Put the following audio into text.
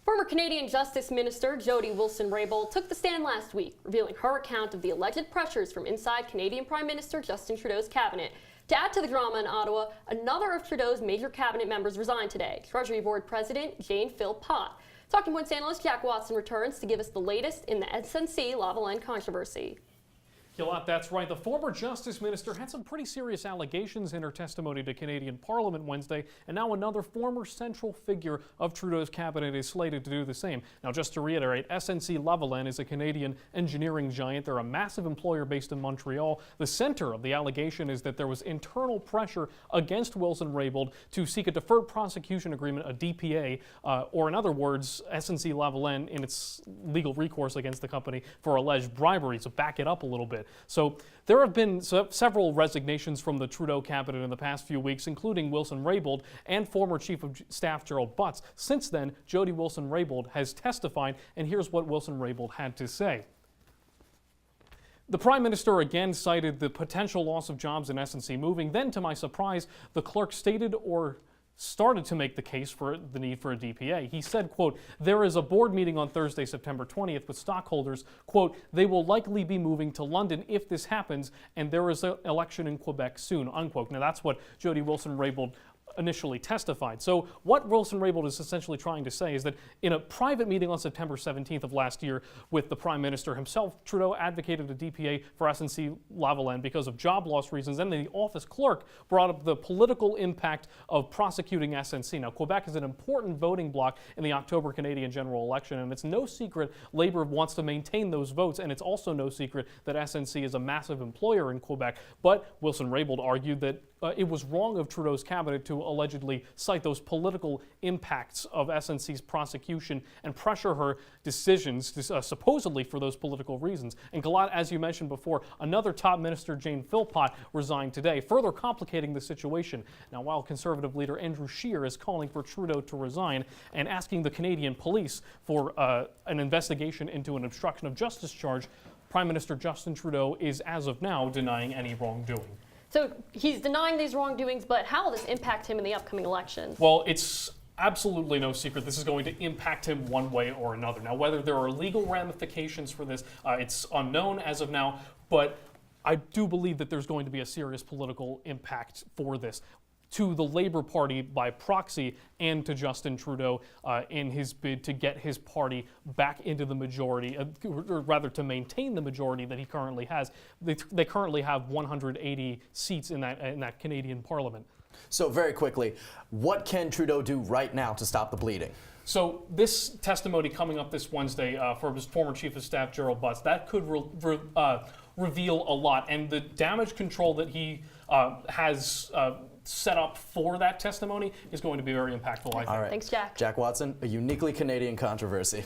Former Canadian Justice Minister Jody Wilson-Raybould took the stand last week, revealing her account of the alleged pressures from inside Canadian Prime Minister Justin Trudeau's cabinet. To add to the drama in Ottawa, another of Trudeau's major cabinet members resigned today, Treasury Board President Jane Philpott. Talking Points Analyst Jack Watson returns to give us the latest in the SNC Lavalin controversy. That's right. The former Justice Minister had some pretty serious allegations in her testimony to Canadian Parliament Wednesday, and now another former central figure of Trudeau's cabinet is slated to do the same. Now, just to reiterate, SNC Lavalin is a Canadian engineering giant. They're a massive employer based in Montreal. The center of the allegation is that there was internal pressure against Wilson-Raybould to seek a deferred prosecution agreement, a DPA, or in other words, SNC Lavalin in its legal recourse against the company for alleged bribery. So back it up a little bit. So there have been several resignations from the Trudeau cabinet in the past few weeks, including Wilson-Raybould and former Chief of Staff Gerald Butts. Since then, Jody Wilson-Raybould has testified, and here's what Wilson-Raybould had to say. The Prime Minister again cited the potential loss of jobs in SNC moving. Then, to my surprise, the clerk stated or started to make the case for the need for a DPA. He said, quote, "There is a board meeting on Thursday, September 20th with stockholders. Quote, they will likely be moving to London if this happens, and there is an election in Quebec soon," unquote. Now, that's what Jody Wilson-Raybould initially testified. So what Wilson-Raybould is essentially trying to say is that in a private meeting on September 17th of last year with the Prime Minister himself, Trudeau advocated a DPA for SNC Lavalin because of job loss reasons. Then the office clerk brought up the political impact of prosecuting SNC. Now, Quebec is an important voting bloc in the October Canadian general election, and it's no secret Labour wants to maintain those votes, and it's also no secret that SNC is a massive employer in Quebec. But Wilson-Raybould argued that it was wrong of Trudeau's cabinet to allegedly cite those political impacts of SNC's prosecution and pressure her decisions supposedly for those political reasons. And as you mentioned before, another top minister, Jane Philpott, resigned today, further complicating the situation. Now, while Conservative leader Andrew Scheer is calling for Trudeau to resign and asking the Canadian police for an investigation into an obstruction of justice charge, Prime Minister Justin Trudeau is, as of now, denying any wrongdoing. So he's denying these wrongdoings, but how will this impact him in the upcoming election? Well, it's absolutely no secret this is going to impact him one way or another. Now, whether there are legal ramifications for this, it's unknown as of now, but I do believe that there's going to be a serious political impact for this to the Labour Party by proxy and to Justin Trudeau in his bid to get his party back into the majority, or rather to maintain the majority that he currently has. They currently have 180 seats in that Canadian Parliament. So very quickly, what can Trudeau do right now to stop the bleeding? So this testimony coming up this Wednesday for his former Chief of Staff Gerald Butts, that could reveal a lot, and the damage control that he has set up for that testimony is going to be very impactful, I think. All right. Thanks, Jack. Jack Watson, a uniquely Canadian controversy.